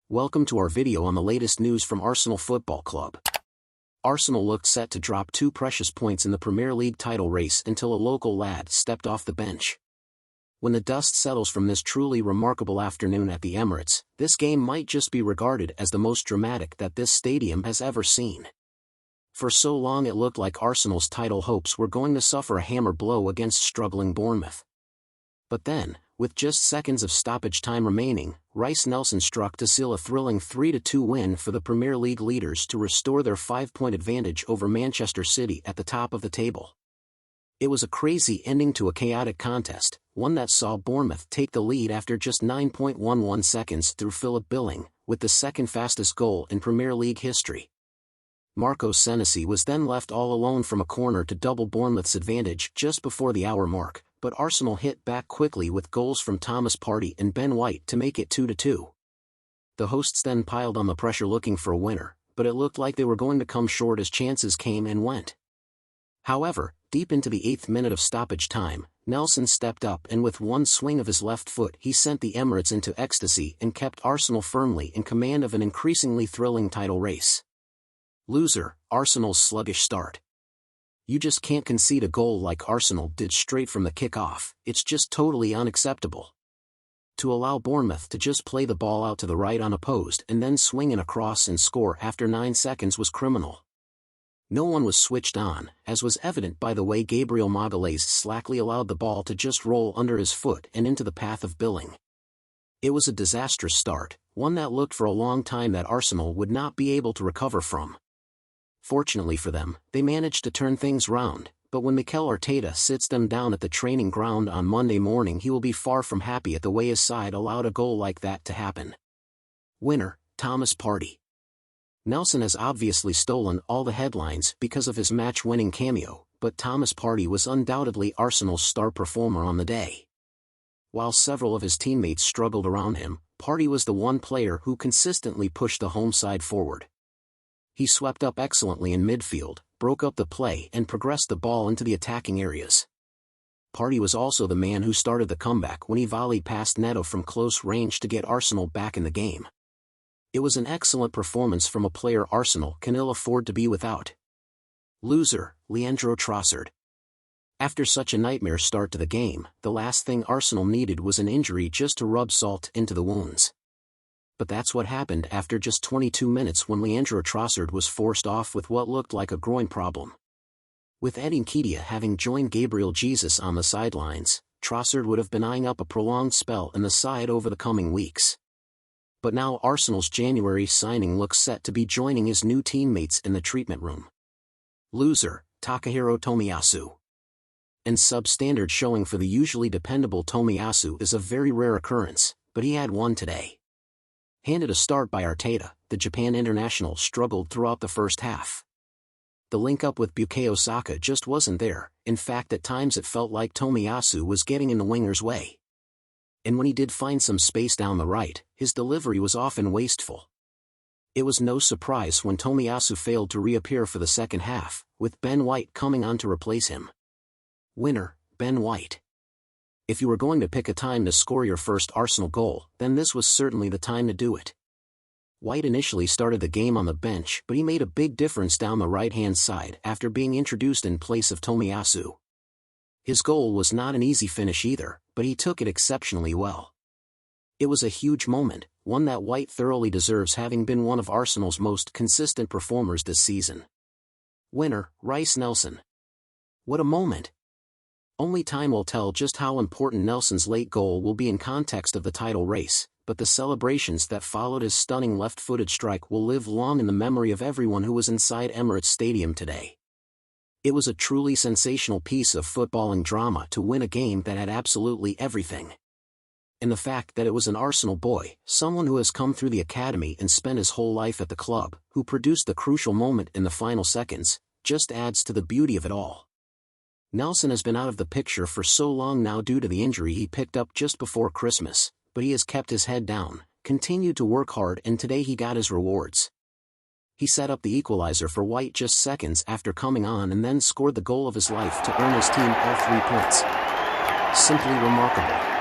Welcome to our video on the latest news from Arsenal Football Club. Arsenal looked set to drop 2 precious points in the Premier League title race until a local lad stepped off the bench. When the dust settles from this truly remarkable afternoon at the Emirates, this game might just be regarded as the most dramatic that this stadium has ever seen. For so long it looked like Arsenal's title hopes were going to suffer a hammer blow against struggling Bournemouth. But then, with just seconds of stoppage time remaining, Reiss Nelson struck to seal a thrilling 3-2 win for the Premier League leaders to restore their 5-point advantage over Manchester City at the top of the table. It was a crazy ending to a chaotic contest, one that saw Bournemouth take the lead after just 9.11 seconds through Philip Billing, with the second fastest goal in Premier League history. Marco Senesi was then left all alone from a corner to double Bournemouth's advantage just before the hour mark, but Arsenal hit back quickly with goals from Thomas Partey and Ben White to make it 2-2. The hosts then piled on the pressure looking for a winner, but it looked like they were going to come short as chances came and went. However, deep into the 8th minute of stoppage time, Nelson stepped up and with one swing of his left foot he sent the Emirates into ecstasy and kept Arsenal firmly in command of an increasingly thrilling title race. Loser, Arsenal's sluggish start. You just can't concede a goal like Arsenal did straight from the kick-off. It's just totally unacceptable. To allow Bournemouth to just play the ball out to the right unopposed and then swing in a cross and score after 9 seconds was criminal. No one was switched on, as was evident by the way Gabriel Magalhaes slackly allowed the ball to just roll under his foot and into the path of Billing. It was a disastrous start, one that looked for a long time that Arsenal would not be able to recover from. Fortunately for them, they managed to turn things round, but when Mikel Arteta sits them down at the training ground on Monday morning he will be far from happy at the way his side allowed a goal like that to happen. Winner, Thomas Partey. Nelson has obviously stolen all the headlines because of his match-winning cameo, but Thomas Partey was undoubtedly Arsenal's star performer on the day. While several of his teammates struggled around him, Partey was the one player who consistently pushed the home side forward. He swept up excellently in midfield, broke up the play and progressed the ball into the attacking areas. Partey was also the man who started the comeback when he volleyed past Neto from close range to get Arsenal back in the game. It was an excellent performance from a player Arsenal can ill afford to be without. Loser, Leandro Trossard. After such a nightmare start to the game, the last thing Arsenal needed was an injury just to rub salt into the wounds. But that's what happened after just 22 minutes when Leandro Trossard was forced off with what looked like a groin problem. With Eddie Nketiah having joined Gabriel Jesus on the sidelines, Trossard would have been eyeing up a prolonged spell in the side over the coming weeks. But now Arsenal's January signing looks set to be joining his new teammates in the treatment room. Loser, Takahiro Tomiyasu. An substandard showing for the usually dependable Tomiyasu is a very rare occurrence, but he had one today. Handed a start by Arteta, the Japan international struggled throughout the first half. The link-up with Bukayo Saka just wasn't there, in fact at times it felt like Tomiyasu was getting in the winger's way. And when he did find some space down the right, his delivery was often wasteful. It was no surprise when Tomiyasu failed to reappear for the second half, with Ben White coming on to replace him. Winner, Ben White. If you were going to pick a time to score your first Arsenal goal, then this was certainly the time to do it. White initially started the game on the bench but he made a big difference down the right-hand side after being introduced in place of Tomiyasu. His goal was not an easy finish either, but he took it exceptionally well. It was a huge moment, one that White thoroughly deserves having been one of Arsenal's most consistent performers this season. Winner, Reiss Nelson. What a moment! Only time will tell just how important Nelson's late goal will be in context of the title race, but the celebrations that followed his stunning left-footed strike will live long in the memory of everyone who was inside Emirates Stadium today. It was a truly sensational piece of footballing drama to win a game that had absolutely everything. And the fact that it was an Arsenal boy, someone who has come through the academy and spent his whole life at the club, who produced the crucial moment in the final seconds, just adds to the beauty of it all. Nelson has been out of the picture for so long now due to the injury he picked up just before Christmas, but he has kept his head down, continued to work hard and today he got his rewards. He set up the equalizer for White just seconds after coming on and then scored the goal of his life to earn his team all 3 points. Simply remarkable.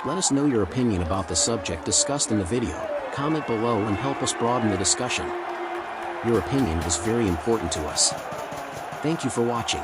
Let us know your opinion about the subject discussed in the video, comment below and help us broaden the discussion. Your opinion is very important to us. Thank you for watching.